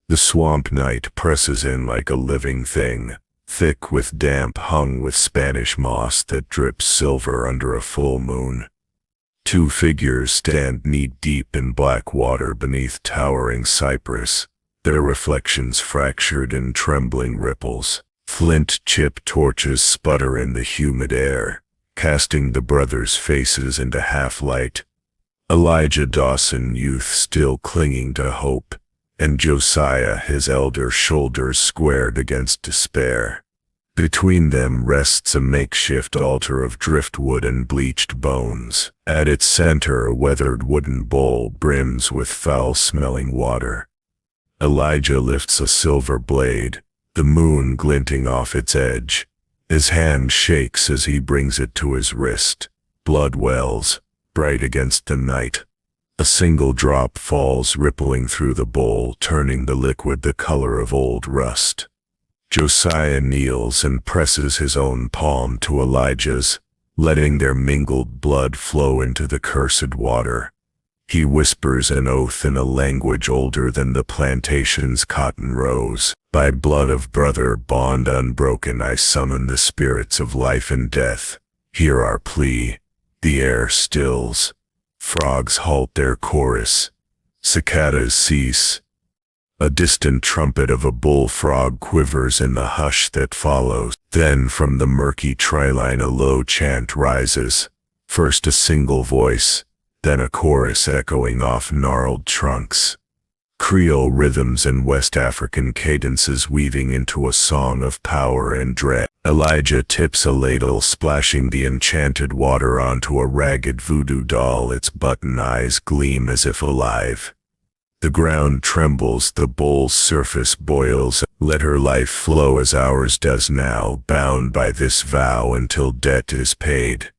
The swamp night presses in like a living thing, thick with damp, hung with Spanish moss that drips silver under a full moon. Two figures stand knee-deep in black water beneath towering cypress, their reflections fractured in trembling ripples. Flint-chip torches sputter in the humid air, casting the brothers' faces into half-light. Elijah Dawson, youth still clinging to hope, and Josiah, his elder, shoulders squared against despair. Between them rests a makeshift altar of driftwood and bleached bones. At its center, a weathered wooden bowl brims with foul-smelling water. Elijah lifts a silver blade, the moon glinting off its edge. His hand shakes as he brings it to his wrist. Blood wells, bright against the night. A single drop falls rippling through the bowl, turning the liquid the color of old rust. Josiah kneels and presses his own palm to Elijah's, letting their mingled blood flow into the cursed water. He whispers an oath in a language older than the plantation's cotton rows. By blood of brother, bond unbroken, I summon the spirits of life and death. Hear our plea. The air stills. Frogs halt their chorus. Cicadas cease. A distant trumpet of a bullfrog quivers in the hush that follows. Then from the murky treeline a low chant rises. First a single voice, then a chorus echoing off gnarled trunks. Creole rhythms and West African cadences weaving into a song of power and dread. Elijah tips a ladle, splashing the enchanted water onto a ragged voodoo doll. Its button eyes gleam as if alive. The ground trembles, the bowl's surface boils. Let her life flow as ours does now, bound by this vow until debt is paid.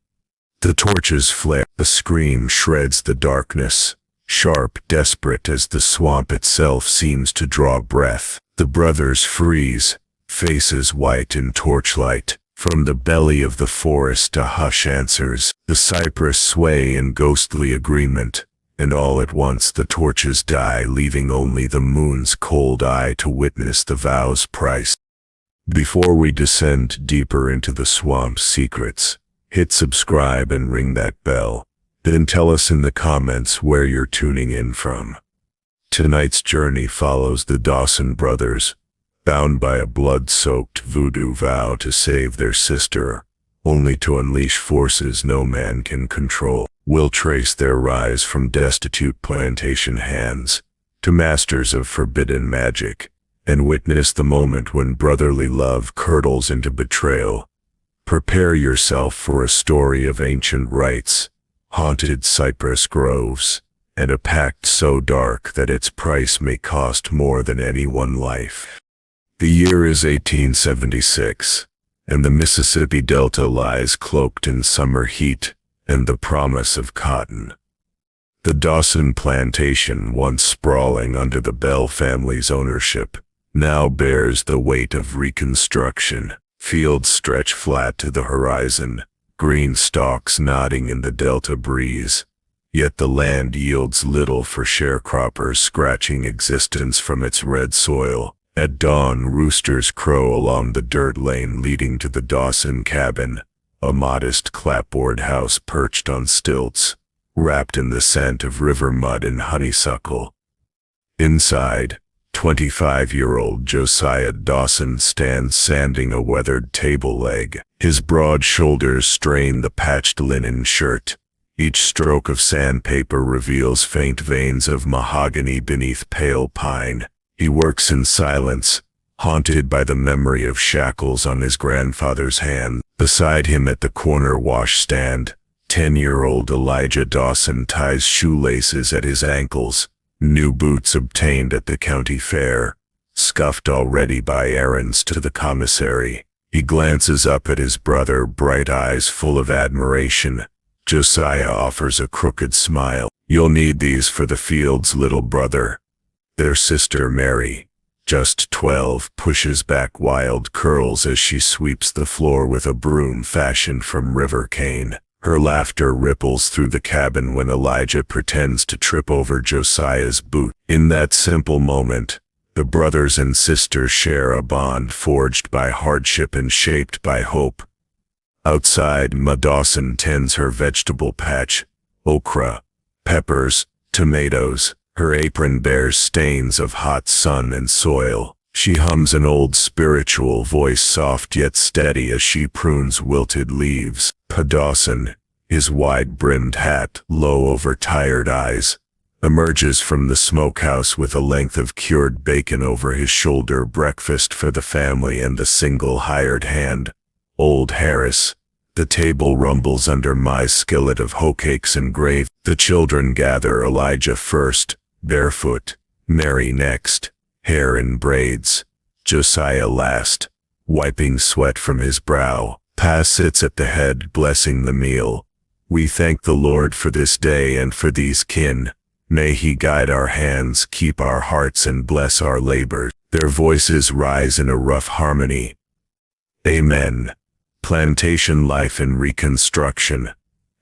The torches flare, a scream shreds the darkness, sharp, desperate as the swamp itself seems to draw breath. The brothers freeze, faces white in torchlight. From the belly of the forest a hush answers. The cypress sway in ghostly agreement. And all at once the torches die, leaving only the moon's cold eye to witness the vow's price. Before we descend deeper into the swamp's secrets, hit subscribe and ring that bell. Then tell us in the comments where you're tuning in from. Tonight's journey follows the Dawson brothers, bound by a blood-soaked voodoo vow to save their sister, only to unleash forces no man can control. We'll trace their rise from destitute plantation hands to masters of forbidden magic, and witness the moment when brotherly love curdles into betrayal. Prepare yourself for a story of ancient rites, haunted cypress groves, and a pact so dark that its price may cost more than any one life. The year is 1876, and the Mississippi Delta lies cloaked in summer heat and the promise of cotton. The Dawson plantation, once sprawling under the Bell family's ownership, now bears the weight of reconstruction. Fields stretch flat to the horizon, green stalks nodding in the Delta breeze. Yet the land yields little for sharecroppers scratching existence from its red soil. At dawn, roosters crow along the dirt lane leading to the Dawson cabin, a modest clapboard house perched on stilts, wrapped in the scent of river mud and honeysuckle. Inside, 25-year-old Josiah Dawson stands sanding a weathered table leg. His broad shoulders strain the patched linen shirt. Each stroke of sandpaper reveals faint veins of mahogany beneath pale pine. He works in silence, haunted by the memory of shackles on his grandfather's hand. Beside him at the corner washstand, 10-year-old Elijah Dawson ties shoelaces at his ankles, new boots obtained at the county fair, scuffed already by errands to the commissary. He glances up at his brother, bright eyes full of admiration. Josiah offers a crooked smile. "You'll need these for the fields, little brother." Their sister Mary, just 12, pushes back wild curls as she sweeps the floor with a broom fashioned from river cane. Her laughter ripples through the cabin when Elijah pretends to trip over Josiah's boot. In that simple moment, The brothers and sisters share a bond forged by hardship and shaped by hope. Outside, Dawson tends her vegetable patch, okra, peppers, tomatoes. Her apron bears stains of hot sun and soil. She hums an old spiritual voice, soft yet steady as she prunes wilted leaves. Dawson, his wide-brimmed hat low over tired eyes, emerges from the smokehouse with a length of cured bacon over his shoulder. Breakfast for the family and the single hired hand, old Harris. The table rumbles under my skillet of hoe cakes and gravy. The children gather, Elijah first, barefoot, Mary next, hair in braids, Josiah last, wiping sweat from his brow. Pa sits at the head, blessing the meal. We thank the Lord for this day and for these kin. May he guide our hands, keep our hearts, and bless our labors. Their voices rise in a rough harmony. Amen. Plantation life and reconstruction.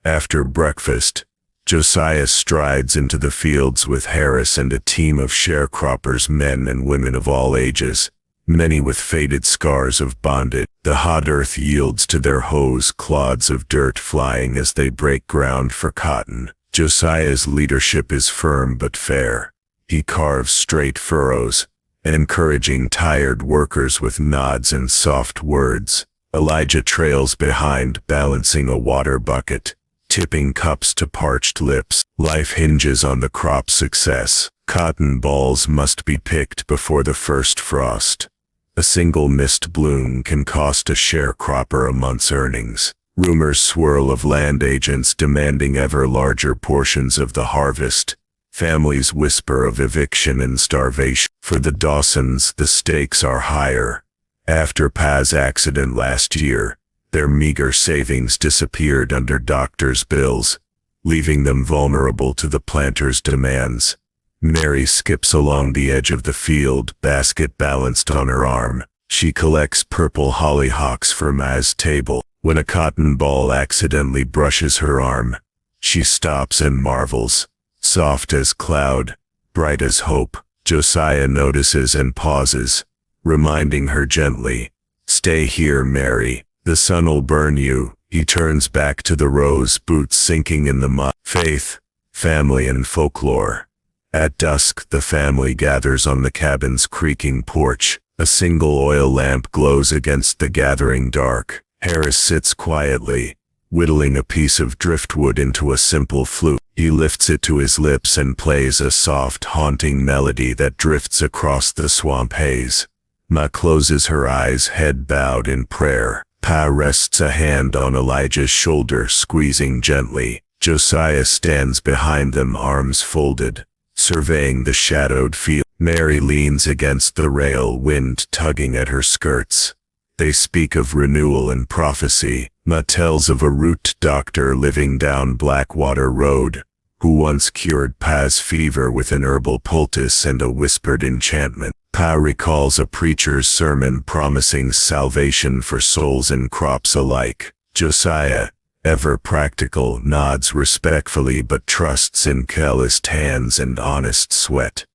After breakfast, Josiah strides into the fields with Harris and a team of sharecroppers, men and women of all ages, many with faded scars of bondage. The hot earth yields to their hoes, clods of dirt flying as they break ground for cotton. Josiah's leadership is firm but fair. He carves straight furrows, encouraging tired workers with nods and soft words. Elijah trails behind, balancing a water bucket, tipping cups to parched lips. Life hinges on the crop's success. Cotton balls must be picked before the first frost. A single missed bloom can cost a sharecropper a month's earnings. Rumors swirl of land agents demanding ever larger portions of the harvest. Families whisper of eviction and starvation. For the Dawsons, the stakes are higher. After Pa's accident last year, their meager savings disappeared under doctors' bills, leaving them vulnerable to the planters' demands. Mary skips along the edge of the field, basket balanced on her arm. She collects purple hollyhocks for Ma's table. When a cotton ball accidentally brushes her arm, she stops and marvels. Soft as cloud, bright as hope, Josiah notices and pauses, reminding her gently, "Stay here, Mary. The sun'll burn you." He turns back to the rose boots sinking in the mud. Faith, family and folklore. At dusk, the family gathers on the cabin's creaking porch. A single oil lamp glows against the gathering dark. Harris sits quietly, whittling a piece of driftwood into a simple flute. He lifts it to his lips and plays a soft, haunting melody that drifts across the swamp haze. Ma closes her eyes, head bowed in prayer. Pa rests a hand on Elijah's shoulder, squeezing gently. Josiah stands behind them, arms folded, surveying the shadowed field. Mary leans against the rail, wind tugging at her skirts. They speak of renewal and prophecy. Ma tells of a root doctor living down Blackwater Road, who once cured Pa's fever with an herbal poultice and a whispered enchantment. Pa recalls a preacher's sermon promising salvation for souls and crops alike. Josiah, ever practical, nods respectfully but trusts in calloused hands and honest sweat.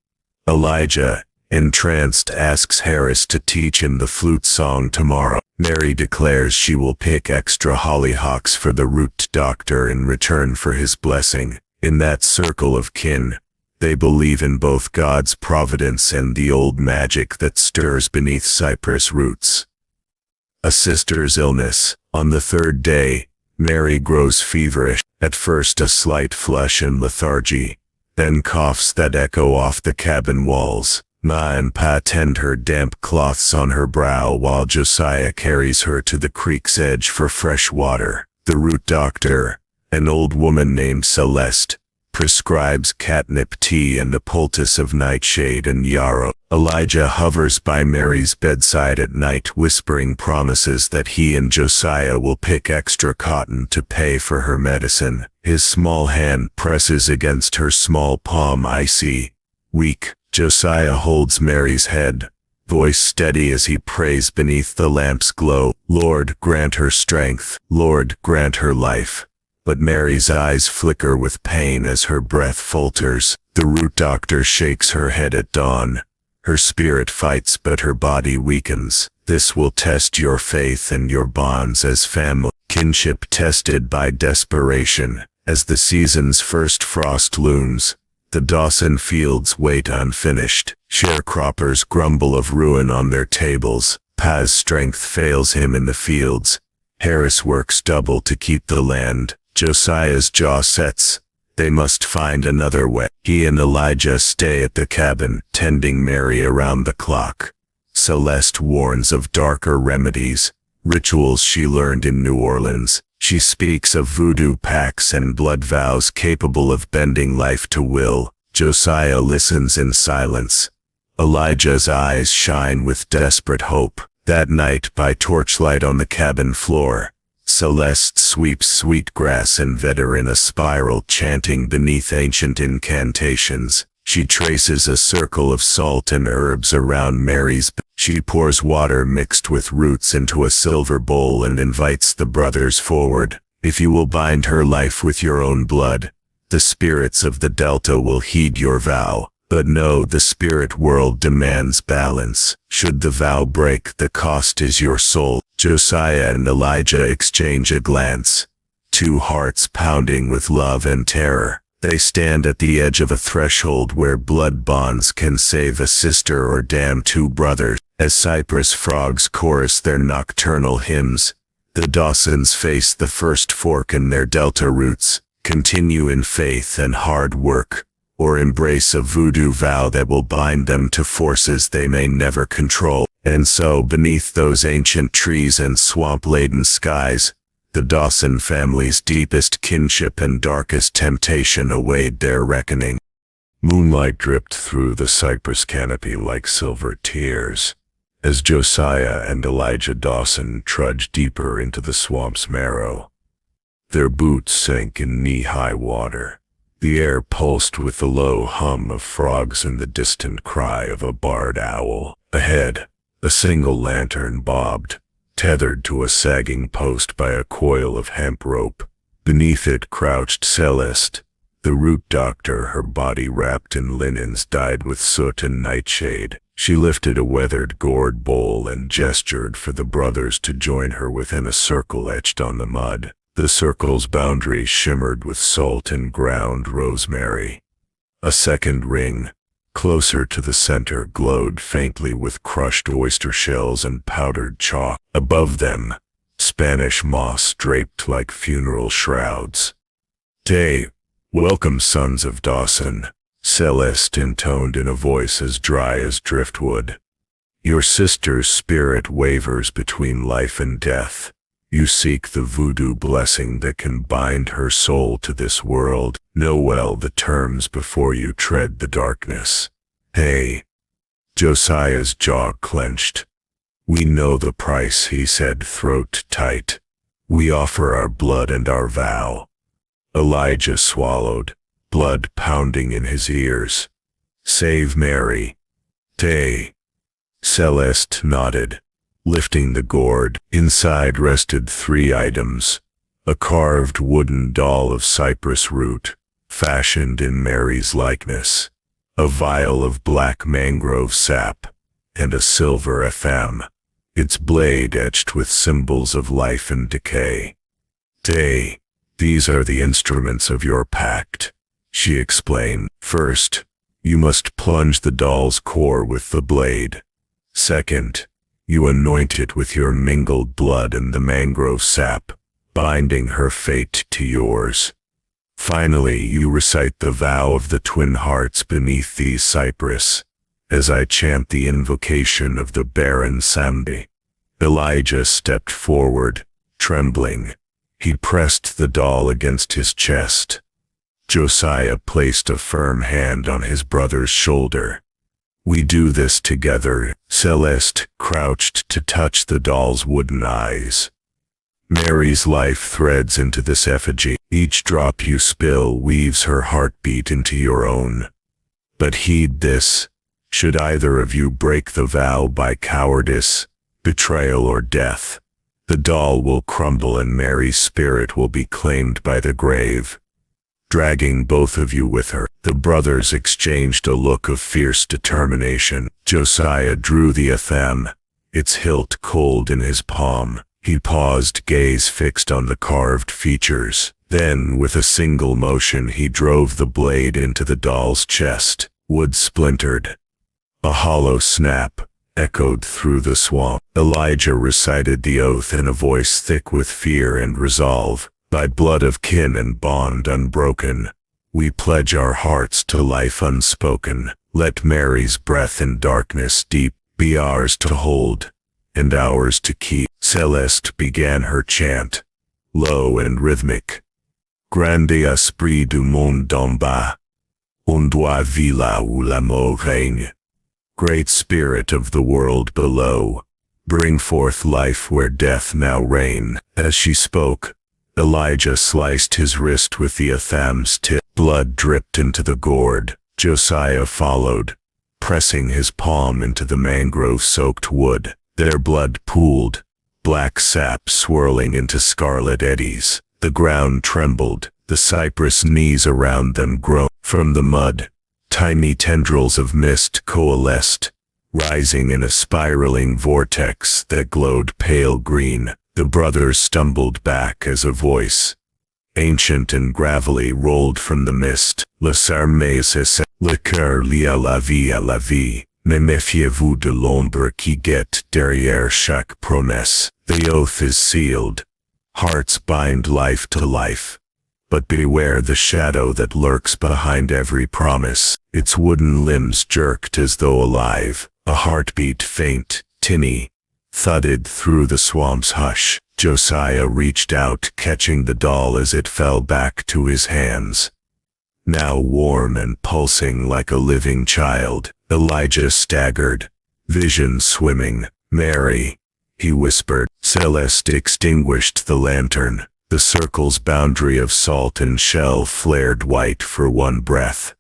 Elijah, entranced, asks Harris to teach him the flute song tomorrow. Mary declares she will pick extra hollyhocks for the root doctor in return for his blessing. In that circle of kin, they believe in both God's providence and the old magic that stirs beneath cypress roots. A sister's illness. On the third day, Mary grows feverish, at first a slight flush and lethargy, then coughs that echo off the cabin walls. Ma and Pa tend her damp cloths on her brow while Josiah carries her to the creek's edge for fresh water. The root doctor, an old woman named Celeste, prescribes catnip tea and a poultice of nightshade and yarrow. Elijah hovers by Mary's bedside at night, whispering promises that he and Josiah will pick extra cotton to pay for her medicine. His small hand presses against her small palm, icy, weak. Josiah holds Mary's head, voice steady as he prays beneath the lamp's glow. Lord, grant her strength. Lord, grant her life. But Mary's eyes flicker with pain as her breath falters. The root doctor shakes her head at dawn, Her spirit fights but her body weakens. This will test your faith and your bonds as family. Kinship tested by desperation. As the season's first frost looms, the Dawson fields wait unfinished. Sharecroppers grumble of ruin on their tables. Pa's strength fails him in the fields. Harris works double to keep the land. Josiah's jaw sets. They must find another way. He and Elijah stay at the cabin, tending Mary around the clock. Celeste warns of darker remedies, rituals she learned in New Orleans. She speaks of voodoo pacts and blood vows capable of bending life to will. Josiah listens in silence. Elijah's eyes shine with desperate hope. That night, by torchlight on the cabin floor, Celeste sweeps sweetgrass and vetiver in a spiral, chanting beneath ancient incantations. She traces a circle of salt and herbs around Mary's. She pours water mixed with roots into a silver bowl and invites the brothers forward. If you will bind her life with your own blood, the spirits of the Delta will heed your vow. But no, the spirit world demands balance. Should the vow break, the cost is your soul. Josiah and Elijah exchange a glance. Two hearts pounding with love and terror. They stand at the edge of a threshold where blood bonds can save a sister or damn two brothers. As cypress frogs chorus their nocturnal hymns, the Dawsons face the first fork in their Delta roots. Continue in faith and hard work, or embrace a voodoo vow that will bind them to forces they may never control. And so, beneath those ancient trees and swamp-laden skies, the Dawson family's deepest kinship and darkest temptation await their reckoning. Moonlight dripped through the cypress canopy like silver tears, as Josiah and Elijah Dawson trudged deeper into the swamp's marrow. Their boots sank in knee-high water. The air pulsed with the low hum of frogs and the distant cry of a barred owl. Ahead, a single lantern bobbed, tethered to a sagging post by a coil of hemp rope. Beneath it crouched Celeste, the root doctor, her body wrapped in linens dyed with soot and nightshade. She lifted a weathered gourd bowl and gestured for the brothers to join her within a circle etched on the mud. The circle's boundary shimmered with salt and ground rosemary. A second ring, closer to the center, glowed faintly with crushed oyster shells and powdered chalk. Above them, Spanish moss draped like funeral shrouds. Welcome, sons of Dawson, Celeste intoned in a voice as dry as driftwood. Your sister's spirit wavers between life and death. You seek the voodoo blessing that can bind her soul to this world. Know well the terms before you tread the darkness. Hey. Josiah's jaw clenched. We know the price, he said, throat tight. We offer our blood and our vow. Elijah swallowed, blood pounding in his ears. Save Mary. Celeste nodded, lifting the gourd. Inside rested 3 items. A carved wooden doll of cypress root, fashioned in Mary's likeness. A vial of black mangrove sap, and a silver FM, its blade etched with symbols of life and decay. These are the instruments of your pact, she explained. First, you must plunge the doll's core with the blade. Second, you anoint it with your mingled blood and the mangrove sap, binding her fate to yours. Finally, you recite the vow of the twin hearts beneath these cypress, as I chant the invocation of the barren Sambi. Elijah stepped forward, trembling. He pressed the doll against his chest. Josiah placed a firm hand on his brother's shoulder. We do this together. Celeste crouched to touch the doll's wooden eyes. Mary's life threads into this effigy. Each drop you spill weaves her heartbeat into your own. But heed this. Should either of you break the vow by cowardice, betrayal, or death, the doll will crumble and Mary's spirit will be claimed by the grave. dragging both of you with her." The brothers exchanged a look of fierce determination. Josiah drew the atham, its hilt cold in his palm. He paused, gaze fixed on the carved features. Then, with a single motion, he drove the blade into the doll's chest. Wood splintered. A hollow snap echoed through the swamp. Elijah recited the oath in a voice thick with fear and resolve. "By blood of kin and bond unbroken, we pledge our hearts to life unspoken. Let Mary's breath in darkness deep be ours to hold, and ours to keep." Celeste began her chant, low and rhythmic. "Grande esprit du monde d'en bas, on doit vivre où la mort règne." Great spirit of the world below, bring forth life where death now reign. As she spoke, Elijah sliced his wrist with the atham's tip. Blood dripped into the gourd. Josiah followed, pressing his palm into the mangrove-soaked wood. Their blood pooled, black sap swirling into scarlet eddies. The ground trembled, the cypress knees around them groaned. From the mud, tiny tendrils of mist coalesced, rising in a spiraling vortex that glowed pale green. The brothers stumbled back as a voice, ancient and gravelly, rolled from the mist. "Les armées essaient, le cœur lié à la vie, mais méfiez-vous de l'ombre qui guette derrière chaque promesse." The oath is sealed. Hearts bind life to life, but beware the shadow that lurks behind every promise. Its wooden limbs jerked as though alive. A heartbeat, faint, tinny, thudded through the swamp's hush. Josiah reached out, catching the doll as it fell back to his hands. Now warm and pulsing like a living child. Elijah staggered, vision swimming. "Mary," he whispered. Celeste extinguished the lantern. The circle's boundary of salt and shell flared white for one breath,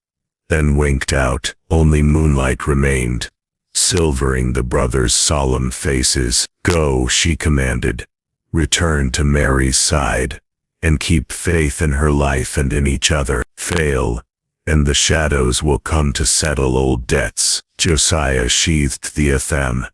then winked out. Only moonlight remained, silvering the brothers' solemn faces. "Go," she commanded. "Return to Mary's side, and keep faith in her life and in each other. Fail, and the shadows will come to settle old debts." Josiah sheathed the atham.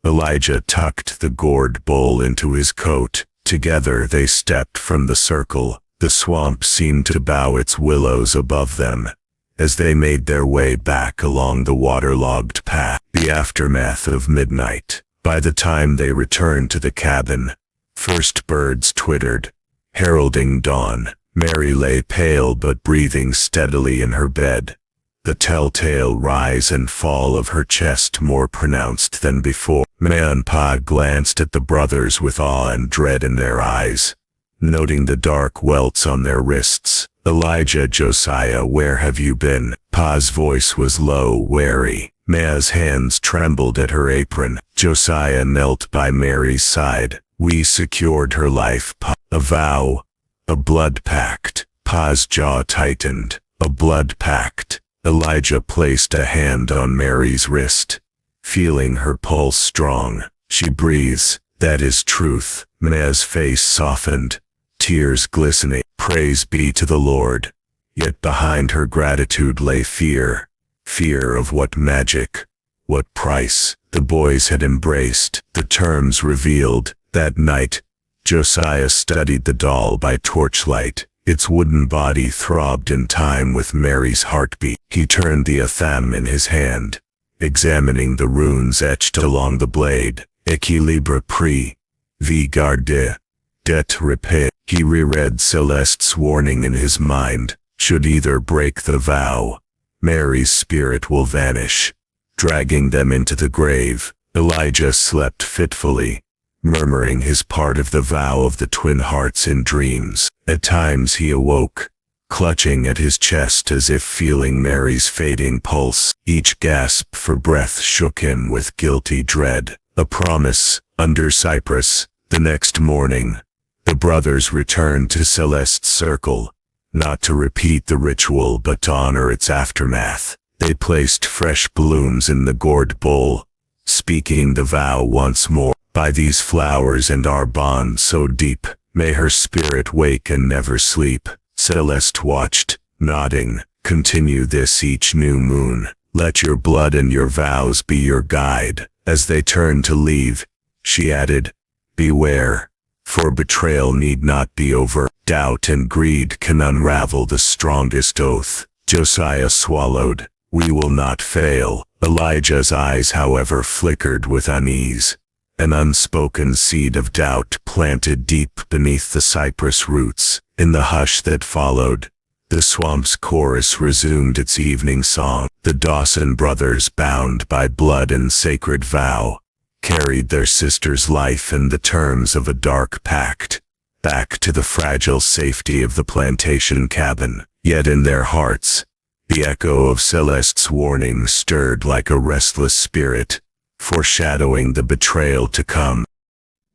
Elijah tucked the gourd bowl into his coat. Together they stepped from the circle. The swamp seemed to bow its willows above them as they made their way back along the waterlogged path. The aftermath of midnight. By the time they returned to the cabin, first birds twittered, heralding dawn. Mary lay pale but breathing steadily in her bed, the telltale rise and fall of her chest more pronounced than before. Ma glanced at the brothers with awe and dread in their eyes, noting the dark welts on their wrists. "Elijah, Josiah, where have you been?" Pa's voice was low, wary. Ma's hands trembled at her apron. Josiah knelt by Mary's side. "We secured her life, Pa. A vow, a blood pact." Pa's jaw tightened. "A blood pact." Elijah placed a hand on Mary's wrist, feeling her pulse strong. "She breathes. That is truth." Ma's face softened, tears glistening. "Praise be to the Lord." Yet behind her gratitude lay fear. Fear of what magic, what price, the boys had embraced. The terms revealed. That night, Josiah studied the doll by torchlight. Its wooden body throbbed in time with Mary's heartbeat. He turned the atham in his hand, examining the runes etched along the blade. "Équilibre pris, vie gardée, dette repayée." He reread Celeste's warning in his mind. Should either break the vow, Mary's spirit will vanish, dragging them into the grave. Elijah slept fitfully, murmuring his part of the vow of the twin hearts in dreams. At times he awoke, clutching at his chest as if feeling Mary's fading pulse. Each gasp for breath shook him with guilty dread. A promise, under cypress. The next morning, the brothers returned to Celeste's circle, not to repeat the ritual but to honor its aftermath. They placed fresh blooms in the gourd bowl, speaking the vow once more. "By these flowers and our bond so deep, may her spirit wake and never sleep." Celeste watched, nodding. Continue this each new moon. Let your blood and your vows be your guide. As they turned to leave, she added, beware, for betrayal need not be over. Doubt and greed can unravel the strongest oath. Josiah swallowed. We will not fail. Elijah's eyes, however, flickered with unease. An unspoken seed of doubt planted deep beneath the cypress roots. In the hush that followed, the swamp's chorus resumed its evening song. The Dawson brothers, bound by blood and sacred vow, carried their sister's life in the terms of a dark pact, back to the fragile safety of the plantation cabin. Yet in their hearts, the echo of Celeste's warning stirred like a restless spirit, foreshadowing the betrayal to come.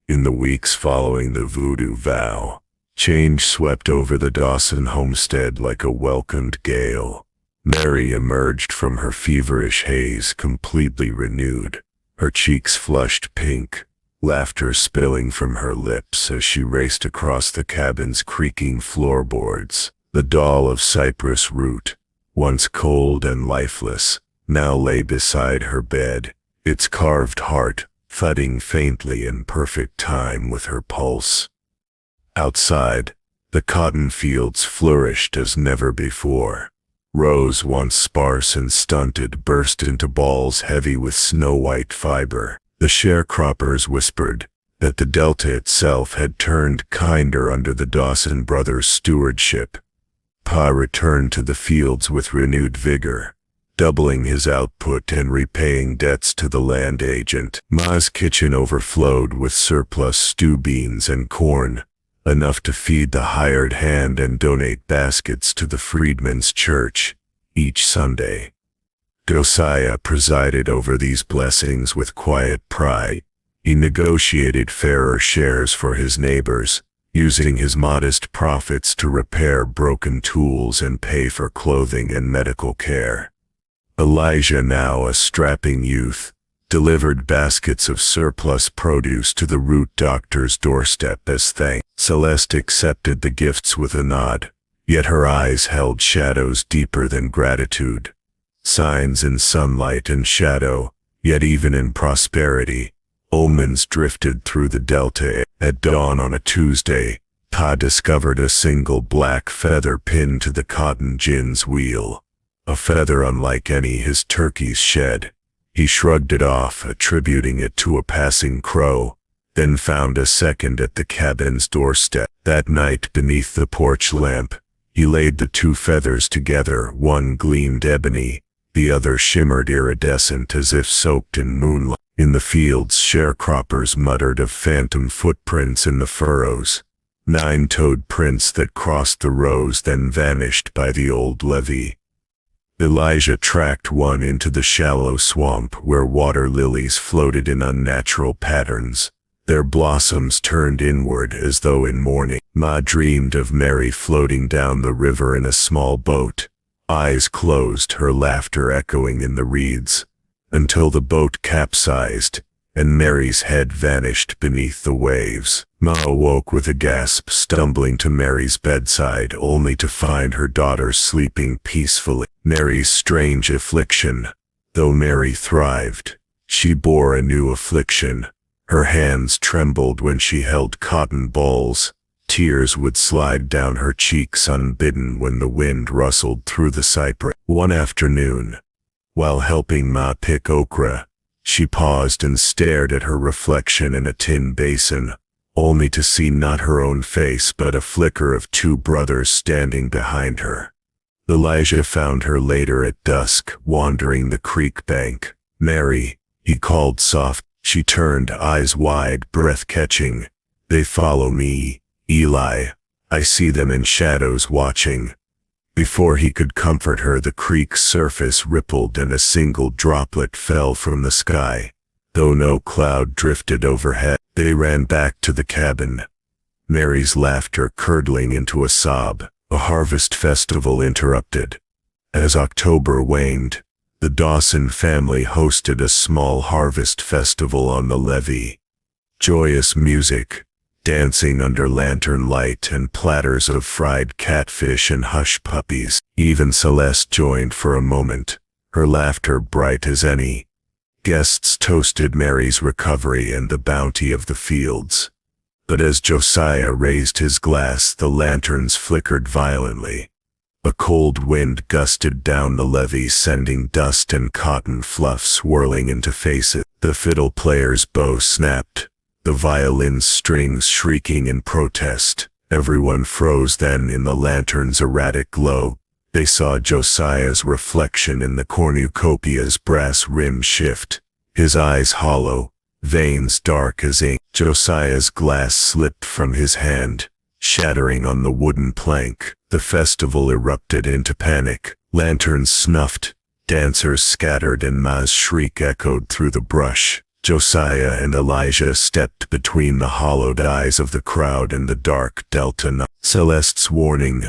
In the weeks following the Voodoo Vow, change swept over the Dawson homestead like a welcomed gale. Mary emerged from her feverish haze completely renewed, her cheeks flushed pink, laughter spilling from her lips as she raced across the cabin's creaking floorboards. The doll of cypress root, once cold and lifeless, now lay beside her bed, its carved heart thudding faintly in perfect time with her pulse. Outside, the cotton fields flourished as never before. Rows once sparse and stunted burst into balls heavy with snow-white fiber. The sharecroppers whispered that the delta itself had turned kinder under the Dawson brothers' stewardship. Pa returned to the fields with renewed vigor, doubling his output and repaying debts to the land agent. Ma's kitchen overflowed with surplus stew beans and corn, enough to feed the hired hand and donate baskets to the Freedmen's Church each Sunday. Josiah presided over these blessings with quiet pride. He negotiated fairer shares for his neighbors, using his modest profits to repair broken tools and pay for clothing and medical care. Elijah, now a strapping youth, delivered baskets of surplus produce to the root doctor's doorstep as thanks. Celeste accepted the gifts with a nod, yet her eyes held shadows deeper than gratitude. Signs in sunlight and shadow, yet even in prosperity, omens drifted through the delta. At dawn on a Tuesday, Pa discovered a single black feather pinned to the cotton gin's wheel, a feather unlike any his turkeys shed. He shrugged it off, attributing it to a passing crow, then found a second at the cabin's doorstep. That night, beneath the porch lamp, he laid the two feathers together. One gleamed ebony, the other shimmered iridescent as if soaked in moonlight. In the fields, sharecroppers muttered of phantom footprints in the furrows, nine-toed prints that crossed the rows then vanished by the old levee. Elijah tracked one into the shallow swamp where water lilies floated in unnatural patterns, their blossoms turned inward as though in mourning. Ma dreamed of Mary floating down the river in a small boat, eyes closed, her laughter echoing in the reeds, until the boat capsized and Mary's head vanished beneath the waves. Ma awoke with a gasp, stumbling to Mary's bedside only to find her daughter sleeping peacefully. Mary's strange affliction. Though Mary thrived, she bore a new affliction. Her hands trembled when she held cotton balls. Tears would slide down her cheeks unbidden when the wind rustled through the cypress. One afternoon, while helping Ma pick okra, she paused and stared at her reflection in a tin basin, only to see not her own face but a flicker of two brothers standing behind her. Elijah found her later at dusk, wandering the creek bank. "Mary," he called soft. She turned, eyes wide, breath catching. "They follow me, Eli. I see them in shadows watching." Before he could comfort her, the creek's surface rippled and a single droplet fell from the sky. Though no cloud drifted overhead, they ran back to the cabin, Mary's laughter curdling into a sob. A harvest festival interrupted. As October waned, the Dawson family hosted a small harvest festival on the levee. Joyous music, dancing under lantern light and platters of fried catfish and hush puppies. Even Celeste joined for a moment, her laughter bright as any. Guests toasted Mary's recovery and the bounty of the fields. But as Josiah raised his glass, the lanterns flickered violently. A cold wind gusted down the levee, sending dust and cotton fluff swirling into faces. The fiddle player's bow snapped, the violin's strings shrieking in protest. Everyone froze then in the lantern's erratic glow. They saw Josiah's reflection in the cornucopia's brass rim shift, his eyes hollow, veins dark as ink. Josiah's glass slipped from his hand, shattering on the wooden plank. The festival erupted into panic. Lanterns snuffed, dancers scattered, and Ma's shriek echoed through the brush. Josiah and Elijah stepped between the hollowed eyes of the crowd and the dark delta night. Celeste's warning.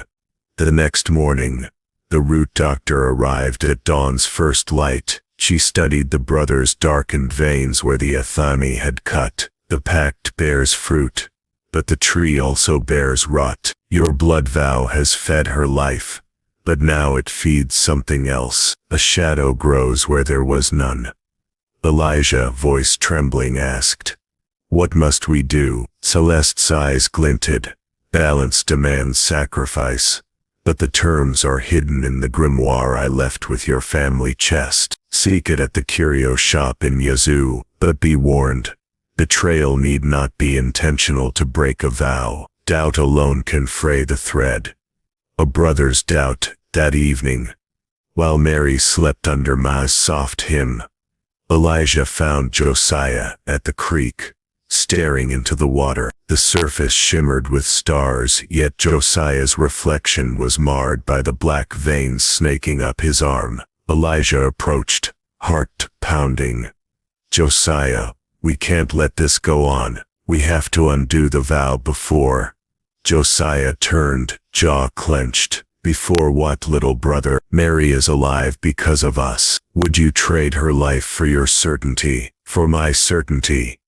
The next morning, the root doctor arrived at dawn's first light. She studied the brothers' darkened veins where the Athami had cut. The pact bears fruit, but the tree also bears rot. Your blood vow has fed her life, but now it feeds something else. A shadow grows where there was none. Elijah, voice trembling, asked, "What must we do?" Celeste's eyes glinted. Balance demands sacrifice, but the terms are hidden in the grimoire I left with your family chest. Seek it at the curio shop in Yazoo, but be warned. Betrayal need not be intentional to break a vow. Doubt alone can fray the thread. A brother's doubt. That evening, while Mary slept under Ma's soft hymn, Elijah found Josiah at the creek, staring into the water. The surface shimmered with stars, yet Josiah's reflection was marred by the black veins snaking up his arm. Elijah approached, heart pounding. "Josiah, we can't let this go on. We have to undo the vow before." Josiah turned, jaw clenched. "Before what, little brother? Mary is alive because of us. Would you trade her life for your certainty, for my certainty?"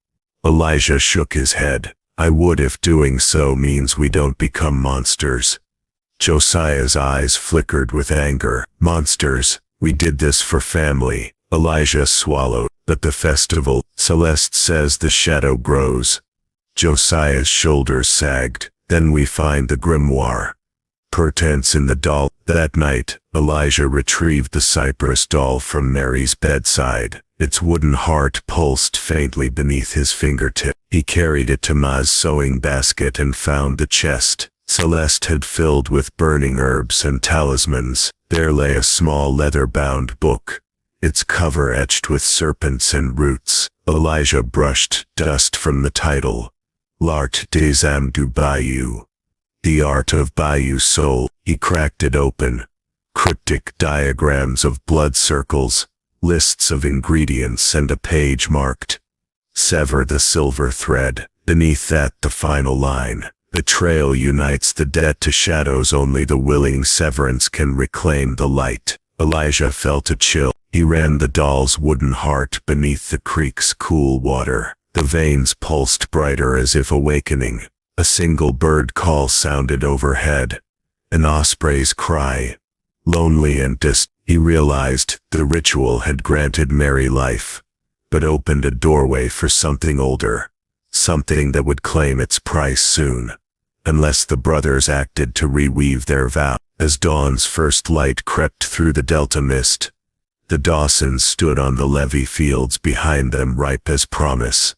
Elijah shook his head. "I would if doing so means we don't become monsters." Josiah's eyes flickered with anger. "Monsters? We did this for family." Elijah swallowed. "But the festival, Celeste says the shadow grows." Josiah's shoulders sagged. "Then we find the grimoire. Pertense in the doll." That night, Elijah retrieved the cypress doll from Mary's bedside. Its wooden heart pulsed faintly beneath his fingertip. He carried it to Ma's sewing basket and found the chest Celeste had filled with burning herbs and talismans. There lay a small leather-bound book, its cover etched with serpents and roots. Elijah brushed dust from the title. L'art des âmes du bayou. The art of bayou soul. He cracked it open. Cryptic diagrams of blood circles, lists of ingredients, and a page marked, "Sever the silver thread." Beneath that, the final line, "Betrayal unites the dead to shadows. Only the willing severance can reclaim the light." Elijah felt a chill. He ran the doll's wooden heart beneath the creek's cool water. The veins pulsed brighter as if awakening. A single bird call sounded overhead. An osprey's cry. Lonely and distant. He realized the ritual had granted Mary life, but opened a doorway for something older. Something that would claim its price soon, unless the brothers acted to reweave their vow. As dawn's first light crept through the delta mist, the Dawsons stood on the levee fields behind them, ripe as promise.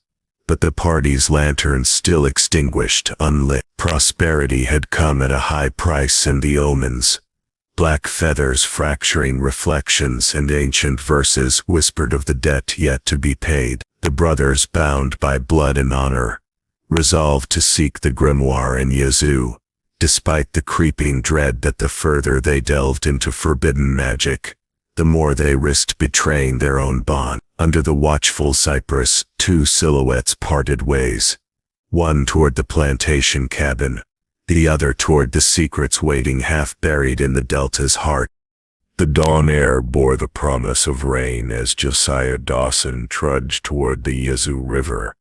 But the party's lanterns still extinguished, unlit. Prosperity had come at a high price, and the omens, black feathers fracturing reflections and ancient verses, whispered of the debt yet to be paid. The brothers, bound by blood and honor, resolved to seek the grimoire in Yazoo, despite the creeping dread that the further they delved into forbidden magic, the more they risked betraying their own bond. Under the watchful cypress, two silhouettes parted ways, one toward the plantation cabin, the other toward the secrets waiting half buried in the delta's heart. The dawn air bore the promise of rain as Josiah Dawson trudged toward the Yazoo River.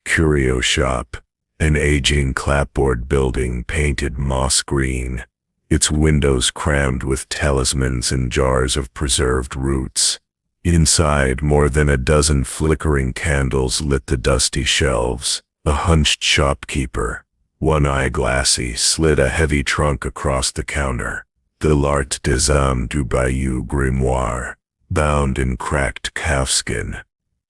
Curio shop, An aging clapboard building painted moss green, its windows crammed with talismans and jars of preserved roots. Inside, more than a dozen flickering candles lit the dusty shelves. A hunched shopkeeper, one eye glassy, slid a heavy trunk across the counter. The L'Art des Hommes du Bayou grimoire, bound in cracked calfskin.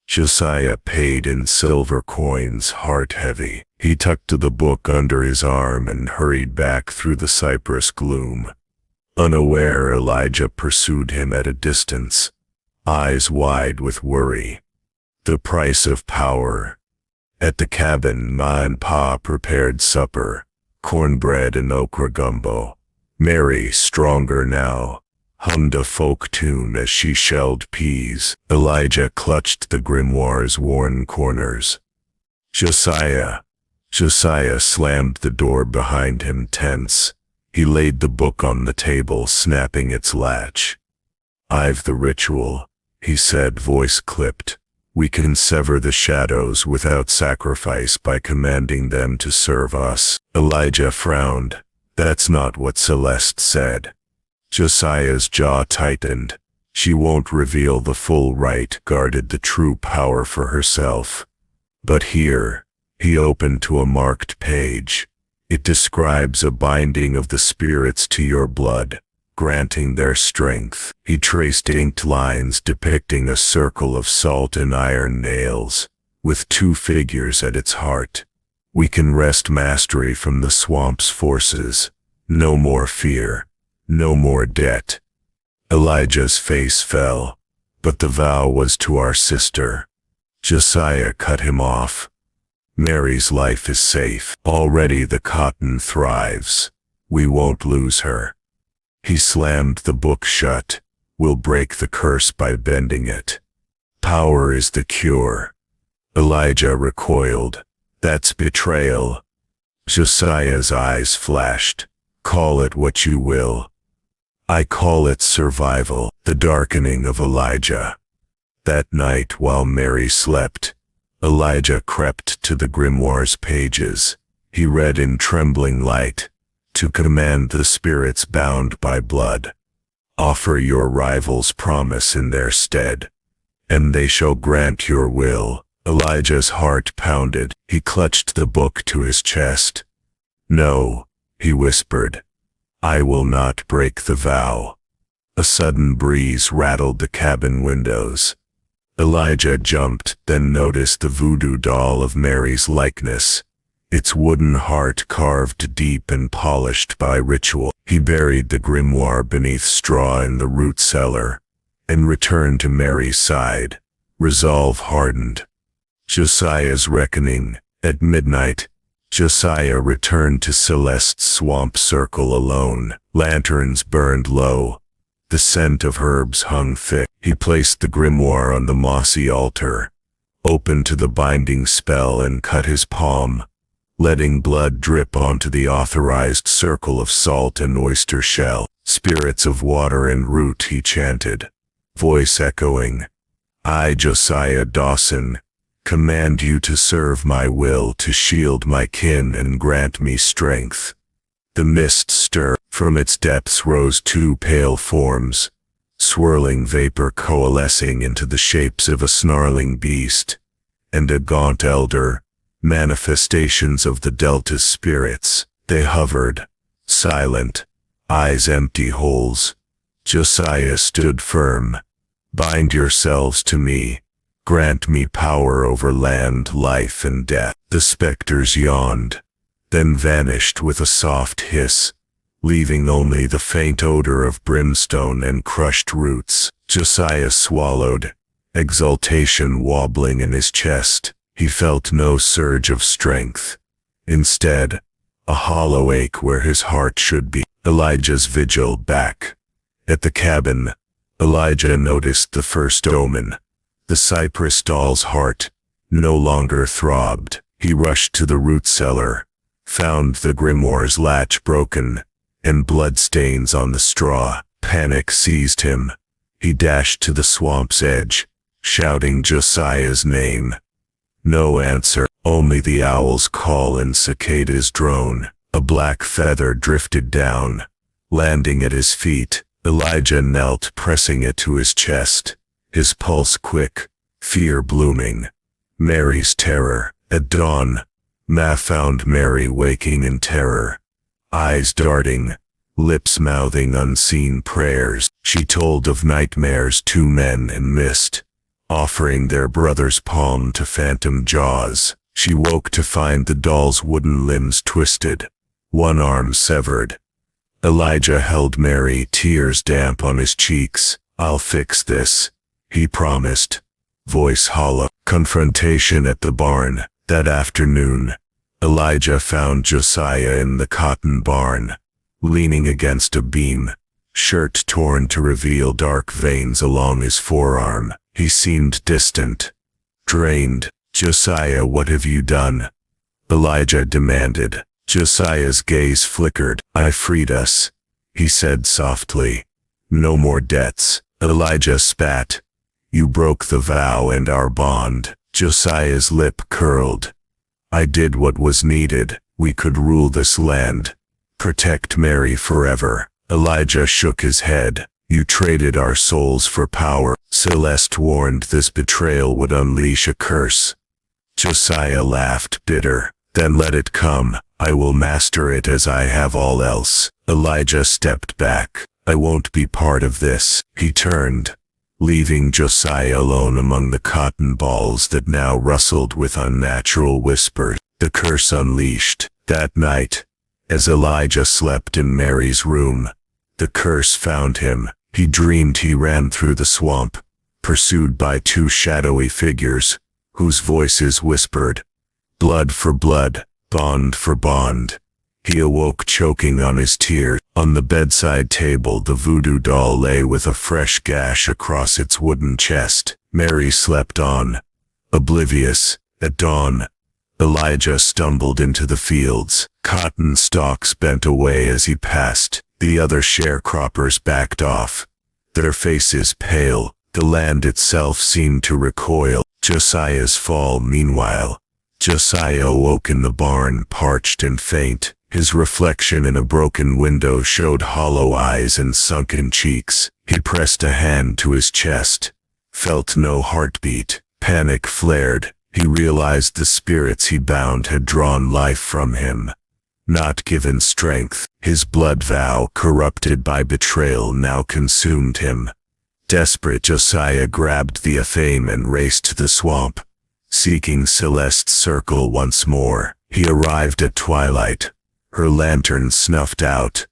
Josiah paid in silver coins, heart heavy. He tucked the book under his arm and hurried back through the cypress gloom. Unaware, Elijah pursued him at a distance, eyes wide with worry. The price of power. At the cabin, Ma and Pa prepared supper, cornbread and okra gumbo. Mary, stronger now, hummed a folk tune as she shelled peas. Elijah clutched the grimoire's worn corners. Josiah slammed the door behind him, tense. He laid the book on the table, snapping its latch. "I've the ritual," he said, voice clipped. "We can sever the shadows without sacrifice by commanding them to serve us." Elijah frowned. "That's not what Celeste said." Josiah's jaw tightened. "She won't reveal the full rite, guarded the true power for herself. But here," he opened to a marked page. "It describes a binding of the spirits to your blood, granting their strength." He traced inked lines depicting a circle of salt and iron nails, with two figures at its heart. "We can wrest mastery from the swamp's forces. No more fear. No more debt." Elijah's face fell. "But the vow was to our sister." Josiah cut him off. "Mary's life is safe. Already the cotton thrives. We won't lose her." He slammed the book shut. "We'll break the curse by bending it. Power is the cure." Elijah recoiled. "That's betrayal." Josiah's eyes flashed. "Call it what you will. I call it survival." The darkening of Elijah. That night, while Mary slept, Elijah crept to the grimoire's pages. He read in trembling light, "To command the spirits bound by blood. Offer your rivals promise in their stead, and they shall grant your will." Elijah's heart pounded. He clutched the book to his chest. "No," he whispered. "I will not break the vow." A sudden breeze rattled the cabin windows. Elijah jumped, then noticed the voodoo doll of Mary's likeness, its wooden heart carved deep and polished by ritual. He buried the grimoire beneath straw in the root cellar, and returned to Mary's side, resolve hardened. Josiah's reckoning. At midnight, Josiah returned to Celeste's swamp circle alone. Lanterns burned low. The scent of herbs hung thick. He placed the grimoire on the mossy altar, opened to the binding spell, and cut his palm, letting blood drip onto the authorized circle of salt and oyster shell. "Spirits of water and root," he chanted, voice echoing. "I, Josiah Dawson, command you to serve my will, to shield my kin and grant me strength." The mist stirred. From its depths rose two pale forms, swirling vapor coalescing into the shapes of a snarling beast and a gaunt elder, manifestations of the Delta's spirits. They hovered, silent, eyes empty holes. Josiah stood firm. "Bind yourselves to me. Grant me power over land, life, and death." The specters yawned, then vanished with a soft hiss, leaving only the faint odor of brimstone and crushed roots. Josiah swallowed, exultation wobbling in his chest. He felt no surge of strength. Instead, a hollow ache where his heart should be. Elijah's vigil. Back at the cabin, Elijah noticed the first omen. The cypress doll's heart no longer throbbed. He rushed to the root cellar, found the grimoire's latch broken, and bloodstains on the straw. Panic seized him. He dashed to the swamp's edge, shouting Josiah's name. No answer, only the owl's call and cicadas drone. A black feather drifted down, landing at his feet. Elijah knelt, pressing it to his chest, his pulse quick, fear blooming. Mary's terror. At dawn, Ma found Mary waking in terror, eyes darting, lips mouthing unseen prayers. She told of nightmares, two men in mist, offering their brother's palm to phantom jaws. She woke to find the doll's wooden limbs twisted, one arm severed. Elijah held Mary, tears damp on his cheeks. "I'll fix this," he promised, voice hollow. Confrontation at the barn. That afternoon, Elijah found Josiah in the cotton barn, leaning against a beam, shirt torn to reveal dark veins along his forearm. He seemed distant, drained. "Josiah, what have you done?" Elijah demanded. Josiah's gaze flickered. "I freed us," he said softly. "No more debts." Elijah spat. "You broke the vow and our bond." Josiah's lip curled. "I did what was needed. We could rule this land, protect Mary forever." Elijah shook his head. "You traded our souls for power." Celeste warned this betrayal would unleash a curse. Josiah laughed, bitter. "Then let it come. I will master it as I have all else." Elijah stepped back. "I won't be part of this." He turned, leaving Josiah alone among the cotton balls that now rustled with unnatural whispers. The curse unleashed. That night, as Elijah slept in Mary's room, the curse found him. He dreamed he ran through the swamp, pursued by two shadowy figures, whose voices whispered, "Blood for blood, bond for bond." He awoke choking on his tears. On the bedside table, the voodoo doll lay with a fresh gash across its wooden chest. Mary slept on, oblivious. At dawn, Elijah stumbled into the fields. Cotton stalks bent away as he passed. The other sharecroppers backed off, their faces pale. The land itself seemed to recoil. Josiah's fall, meanwhile. Josiah awoke in the barn, parched and faint. His reflection in a broken window showed hollow eyes and sunken cheeks. He pressed a hand to his chest, felt no heartbeat. Panic flared. He realized the spirits he bound had drawn life from him, not given strength. His blood vow, corrupted by betrayal, now consumed him. Desperate, Josiah grabbed the athame and raced to the swamp, seeking Celeste's circle once more. He arrived at twilight, her lantern snuffed out,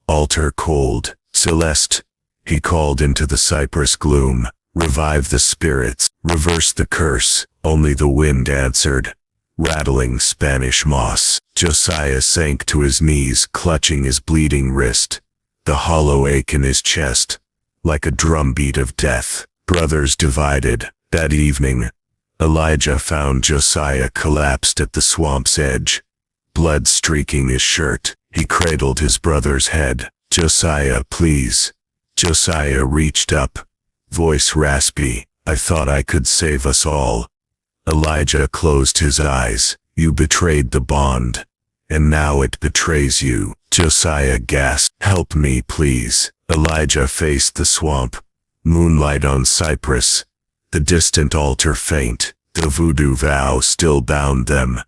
altar cold. "Celeste," he called into the cypress gloom, "revive the spirits, reverse the curse." Only the wind answered, rattling Spanish moss. Josiah sank to his knees, clutching his bleeding wrist, the hollow ache in his chest, like a drumbeat of death. Brothers divided. That evening, Elijah found Josiah collapsed at the swamp's edge, blood streaking his shirt. He cradled his brother's head. "Josiah, please." Josiah reached up, voice raspy. "I thought I could save us all." Elijah closed his eyes. "You betrayed the bond, and now it betrays you." Josiah gasped. "Help me, please." Elijah faced the swamp, moonlight on cypress, the distant altar faint. The voodoo vow still bound them,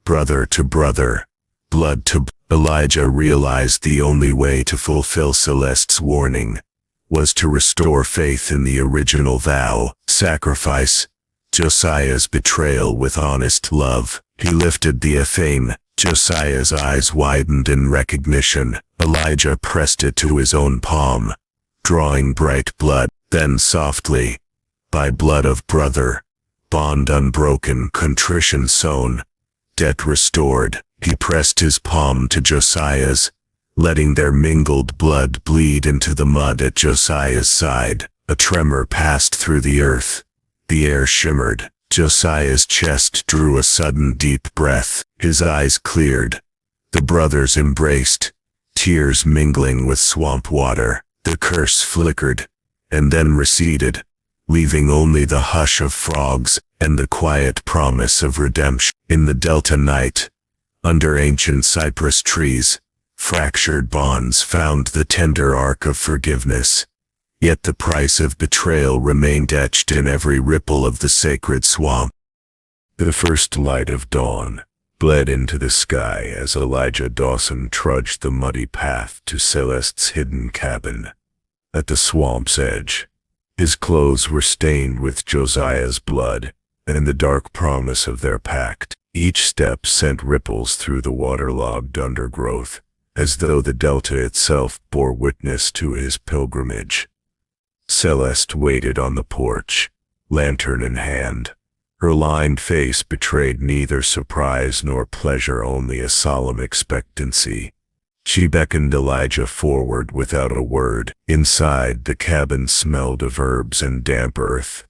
brother to brother, blood to Elijah realized the only way to fulfill Celeste's warning was to restore faith in the original vow. Sacrifice Josiah's betrayal with honest love. He lifted the athame. Josiah's eyes widened in recognition. Elijah pressed it to his own palm, drawing bright blood. Then softly, "By blood of brother, bond unbroken, contrition sown, debt restored." He pressed his palm to Josiah's, letting their mingled blood bleed into the mud at Josiah's side. A tremor passed through the earth. The air shimmered. Josiah's chest drew a sudden deep breath. His eyes cleared. The brothers embraced, tears mingling with swamp water. The curse flickered, and then receded, leaving only the hush of frogs. and the quiet promise of redemption. In the Delta night, under ancient cypress trees, fractured bonds found the tender arc of forgiveness, yet the price of betrayal remained etched in every ripple of the sacred swamp. The first light of dawn bled into the sky as Elijah Dawson trudged the muddy path to Celeste's hidden cabin. At the swamp's edge, his clothes were stained with Josiah's blood and the dark promise of their pact. Each step sent ripples through the waterlogged undergrowth, as though the delta itself bore witness to his pilgrimage. Celeste waited on the porch, lantern in hand. Her lined face betrayed neither surprise nor pleasure, only a solemn expectancy. She beckoned Elijah forward without a word. Inside, the cabin smelled of herbs and damp earth.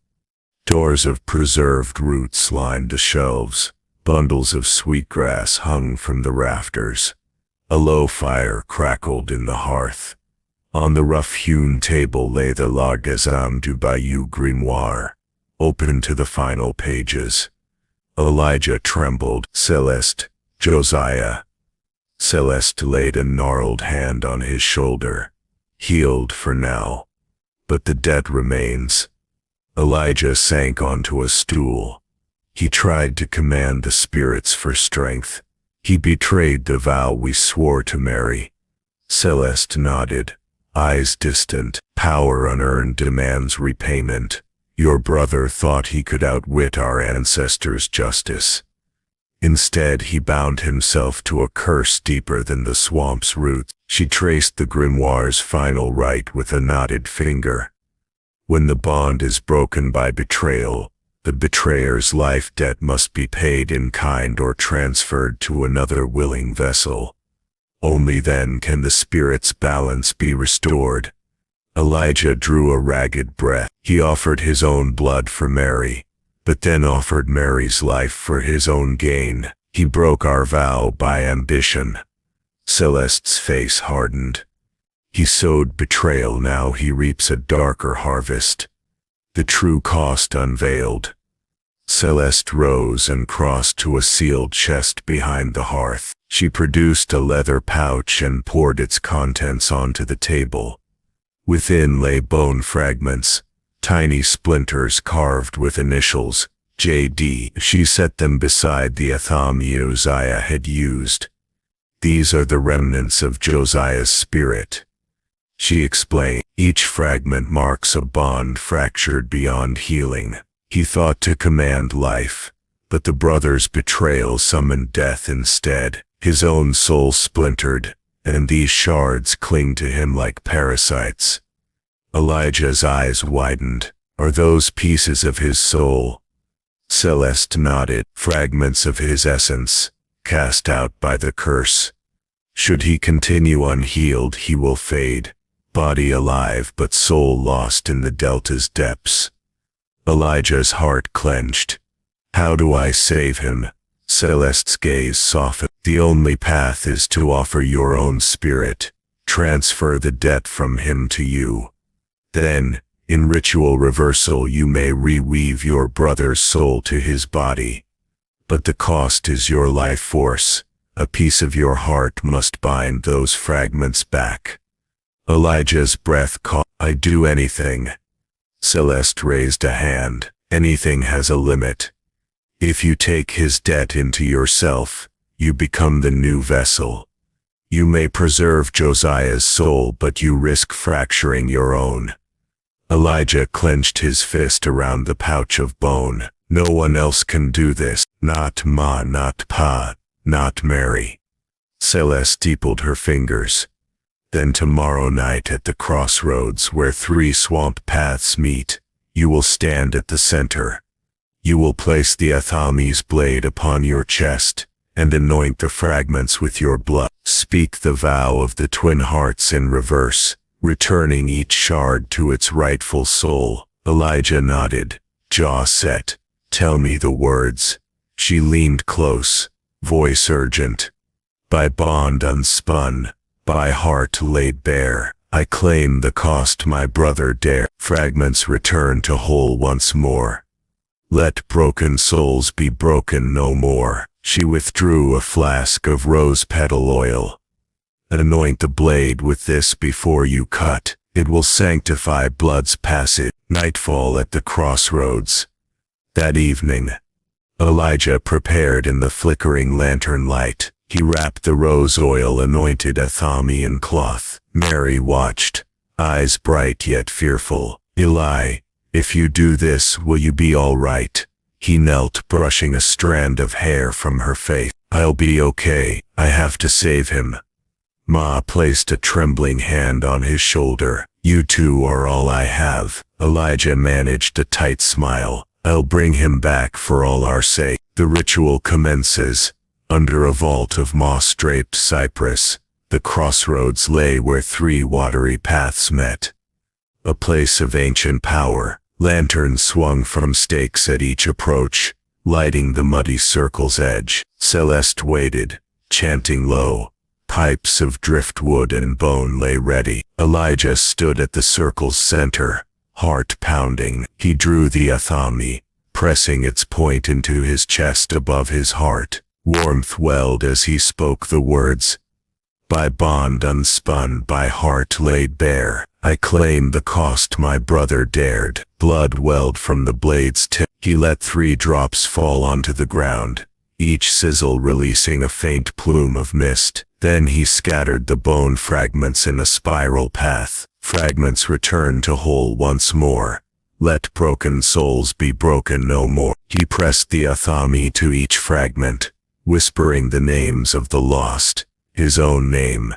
Doors of preserved roots lined the shelves. Bundles of sweetgrass hung from the rafters. A low fire crackled in the hearth. On the rough-hewn table lay the La Gazam du Bayou grimoire, open to the final pages. Elijah trembled. Celeste, Josiah. Celeste laid a gnarled hand on his shoulder. Healed for now, but the debt remains. Elijah sank onto a stool. He tried to command the spirits for strength. He betrayed the vow we swore to marry. Celeste nodded, eyes distant. Power unearned demands repayment. Your brother thought he could outwit our ancestors' justice. Instead, he bound himself to a curse deeper than the swamp's roots. She traced the grimoire's final rite with a knotted finger. When the bond is broken by betrayal, the betrayer's life debt must be paid in kind or transferred to another willing vessel. Only then can the spirit's balance be restored. Elijah drew a ragged breath. He offered his own blood for Mary, but then offered Mary's life for his own gain. He broke our vow by ambition. Celeste's face hardened. He sowed betrayal, now he reaps a darker harvest. The true cost unveiled. Celeste rose and crossed to a sealed chest behind the hearth. She produced a leather pouch and poured its contents onto the table. Within lay bone fragments, tiny splinters carved with initials, J.D. She set them beside the atham Josiah had used. These are the remnants of Josiah's spirit, she explained. Each fragment marks a bond fractured beyond healing. He thought to command life, but the brother's betrayal summoned death instead. His own soul splintered, and these shards cling to him like parasites. Elijah's eyes widened. Are those pieces of his soul? Celeste nodded. Fragments of his essence, cast out by the curse. Should he continue unhealed, he will fade, body alive but soul lost in the delta's depths. Elijah's heart clenched. How do I save him? Celeste's gaze softened. The only path is to offer your own spirit, transfer the debt from him to you. Then, in ritual reversal, you may reweave your brother's soul to his body. But the cost is your life force. A piece of your heart must bind those fragments back. Elijah's breath caught. I'd do anything. Celeste raised a hand. Anything has a limit. If you take his debt into yourself, you become the new vessel. You may preserve Josiah's soul, but you risk fracturing your own. Elijah clenched his fist around the pouch of bone. No one else can do this. Not Ma, not Pa, not Mary. Celeste steepled her fingers. Then tomorrow night at the crossroads where 3 swamp paths meet, you will stand at the center. You will place the Athami's blade upon your chest, and anoint the fragments with your blood. Speak the vow of the twin hearts in reverse, returning each shard to its rightful soul. Elijah nodded, jaw set. Tell me the words. She leaned close, voice urgent. By bond unspun, by heart laid bare, I claim the cost my brother dare. Fragments return to whole once more. Let broken souls be broken no more. She withdrew a flask of rose petal oil. Anoint the blade with this before you cut. It will sanctify blood's passage. Nightfall at the crossroads. That evening, Elijah prepared in the flickering lantern light. He wrapped the rose oil anointed Athamian cloth. Mary watched, eyes bright yet fearful. Eli, if you do this, will you be all right? He knelt, brushing a strand of hair from her face. I'll be okay. I have to save him. Ma placed a trembling hand on his shoulder. You two are all I have. Elijah managed a tight smile. I'll bring him back for all our sake. The ritual commences. Under a vault of moss-draped cypress, the crossroads lay where three watery paths met. A place of ancient power. Lanterns swung from stakes at each approach, lighting the muddy circle's edge. Celeste waited, chanting low. Pipes of driftwood and bone lay ready. Elijah stood at the circle's center, heart pounding. He drew the Athami, pressing its point into his chest above his heart. Warmth welled as he spoke the words. By bond unspun, by heart laid bare, I claim the cost my brother dared. Blood welled from the blade's tip. He let 3 drops fall onto the ground, each sizzle releasing a faint plume of mist. Then he scattered the bone fragments in a spiral path. Fragments returned to whole once more. Let broken souls be broken no more. He pressed the Athami to each fragment, whispering the names of the lost, his own name.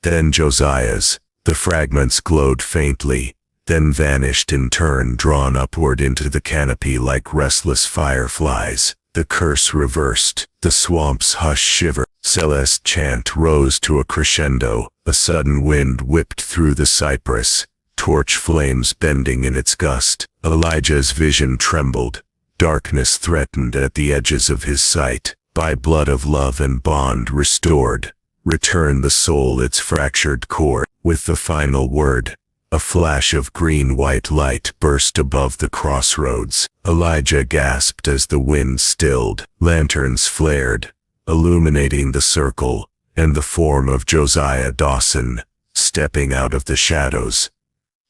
Then Josiah's. The fragments glowed faintly, then vanished in turn, drawn upward into the canopy like restless fireflies. The curse reversed. The swamp's hush shivered. Celeste's chant rose to a crescendo. A sudden wind whipped through the cypress, torch flames bending in its gust. Elijah's vision trembled. Darkness threatened at the edges of his sight. By blood of love and bond restored, return the soul its fractured core. With the final word, a flash of green-white light burst above the crossroads. Elijah gasped as the wind stilled. Lanterns flared, illuminating the circle, and the form of Josiah Dawson, stepping out of the shadows.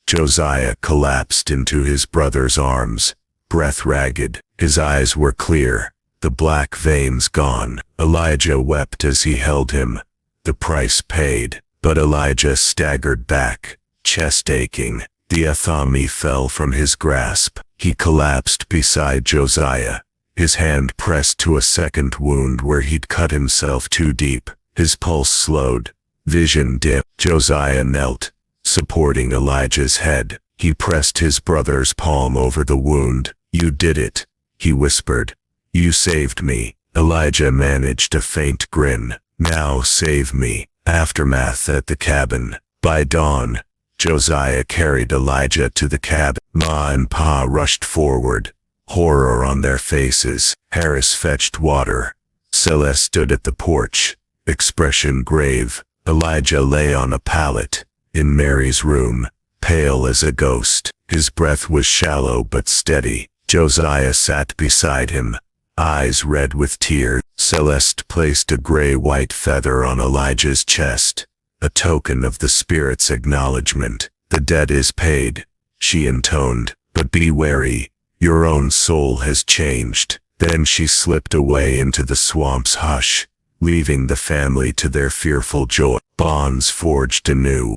Josiah collapsed into his brother's arms, breath ragged. His eyes were clear, the black veins gone. Elijah wept as he held him. The price paid. But Elijah staggered back, chest aching. The Athami fell from his grasp. He collapsed beside Josiah, his hand pressed to a second wound where he'd cut himself too deep. His pulse slowed, vision dimmed. Josiah knelt, supporting Elijah's head. He pressed his brother's palm over the wound. You did it, he whispered. You saved me. Elijah managed a faint grin. Now save me. Aftermath at the cabin. By dawn, Josiah carried Elijah to the cabin. Ma and Pa rushed forward, horror on their faces. Harris fetched water. Celeste stood at the porch, expression grave. Elijah lay on a pallet in Mary's room, pale as a ghost. His breath was shallow but steady. Josiah sat beside him, eyes red with tears. Celeste placed a gray-white feather on Elijah's chest, a token of the spirit's acknowledgement. The debt is paid, she intoned, but be wary, your own soul has changed. Then she slipped away into the swamp's hush, leaving the family to their fearful joy. Bonds forged anew.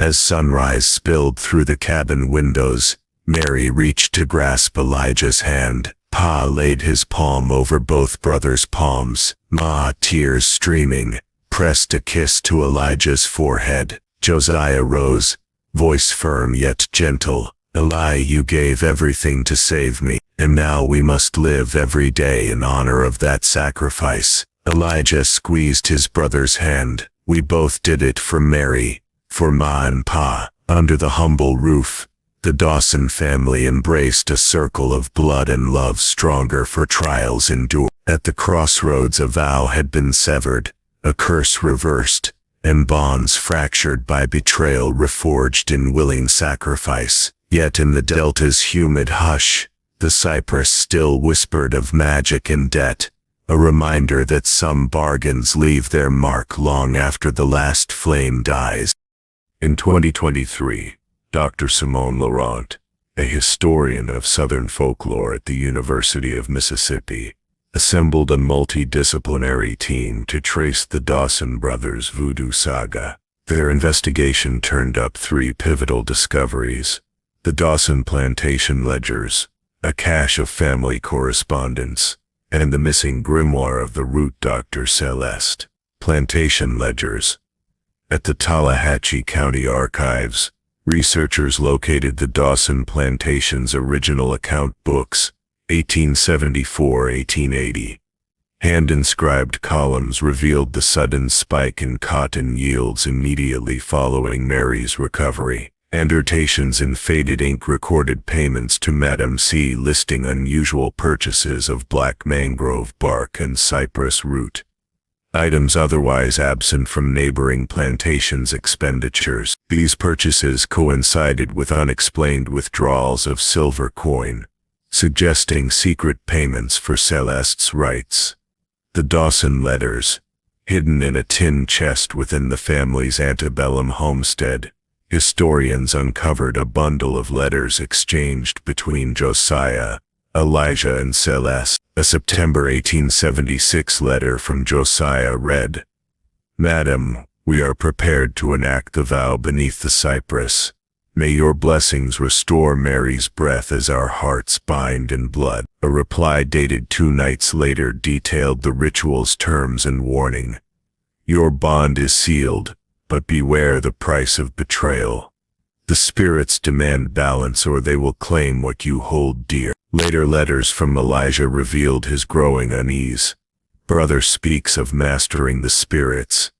As sunrise spilled through the cabin windows, Mary reached to grasp Elijah's hand. Pa laid his palm over both brothers' palms. Ma, tears streaming, pressed a kiss to Elijah's forehead. Josiah rose, voice firm yet gentle. Eli, you gave everything to save me, and now we must live every day in honor of that sacrifice. Elijah squeezed his brother's hand. We both did it for Mary, for Ma and Pa. Under the humble roof, the Dawson family embraced a circle of blood and love stronger for trials endured. At the crossroads a vow had been severed, a curse reversed, and bonds fractured by betrayal reforged in willing sacrifice. Yet in the Delta's humid hush, The cypress still whispered of magic and debt, a reminder that some bargains leave their mark long after the last flame dies. In 2023, Dr. Simone Laurent, a historian of Southern folklore at the University of Mississippi, assembled a multidisciplinary team to trace the Dawson brothers' voodoo saga. Their investigation turned up three pivotal discoveries: the Dawson plantation ledgers, a cache of family correspondence, and the missing grimoire of the root Dr. Celeste. Plantation ledgers. At the Tallahatchie County Archives, researchers located the Dawson plantation's original account books, 1874-1880. Hand-inscribed columns revealed the sudden spike in cotton yields immediately following Mary's recovery. Annotations in faded ink recorded payments to Madam C listing unusual purchases of black mangrove bark and cypress root, items otherwise absent from neighboring plantations' expenditures. These purchases coincided with unexplained withdrawals of silver coin, suggesting secret payments for Celeste's rights. The Dawson letters, hidden in a tin chest within the family's antebellum homestead, historians uncovered a bundle of letters exchanged between Josiah, Elijah, and Celeste. A September 1876 letter from Josiah read, "Madam, we are prepared to enact the vow beneath the cypress. May your blessings restore Mary's breath as our hearts bind in blood." A reply dated 2 nights later detailed the ritual's terms and warning. "Your bond is sealed, but beware the price of betrayal. The spirits demand balance or they will claim what you hold dear." Later letters from Elijah revealed his growing unease. "Brother speaks of mastering the spirits.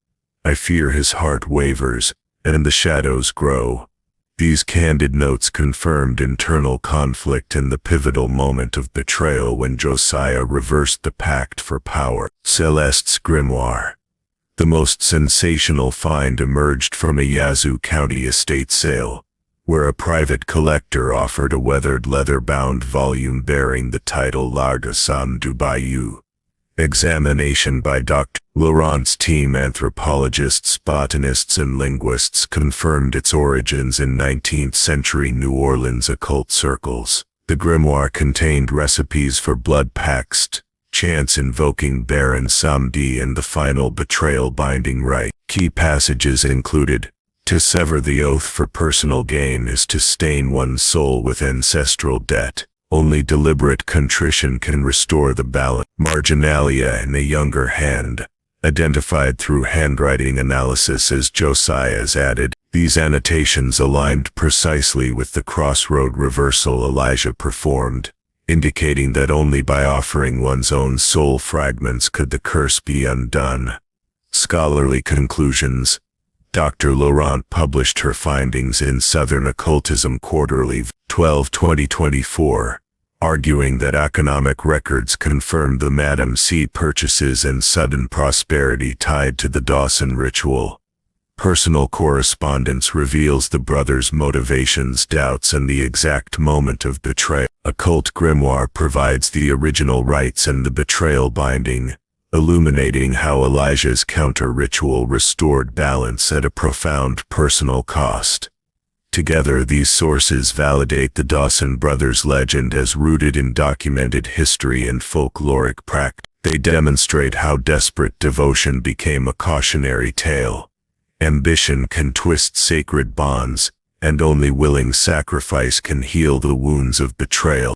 I fear his heart wavers, and the shadows grow." These candid notes confirmed internal conflict in the pivotal moment of betrayal when Josiah reversed the pact for power. Celeste's grimoire. The most sensational find emerged from a Yazoo County estate sale, where a private collector offered a weathered leather-bound volume bearing the title L'Artisan du Bayou. Examination by Dr. Laurent's team, anthropologists, botanists, and linguists, confirmed its origins in 19th-century New Orleans occult circles. The grimoire contained recipes for blood pacts, chants invoking Baron Samedi, and the final betrayal binding rite. Key passages included, "To sever the oath for personal gain is to stain one's soul with ancestral debt. Only deliberate contrition can restore the balance." Marginalia in a younger hand, identified through handwriting analysis as Josiah's, added. These annotations aligned precisely with the crossroad reversal Elijah performed, indicating that only by offering one's own soul fragments could the curse be undone. Scholarly conclusions. Dr. Laurent published her findings in Southern Occultism Quarterly, 12/2024, arguing that economic records confirmed the Madam C purchases and sudden prosperity tied to the Dawson ritual. Personal correspondence reveals the brothers' motivations, doubts, and the exact moment of betrayal. Occult grimoire provides the original rites and the betrayal binding, illuminating how Elijah's counter-ritual restored balance at a profound personal cost. Together, these sources validate the Dawson brothers' legend as rooted in documented history and folkloric practice. They demonstrate how desperate devotion became a cautionary tale. Ambition can twist sacred bonds, and only willing sacrifice can heal the wounds of betrayal.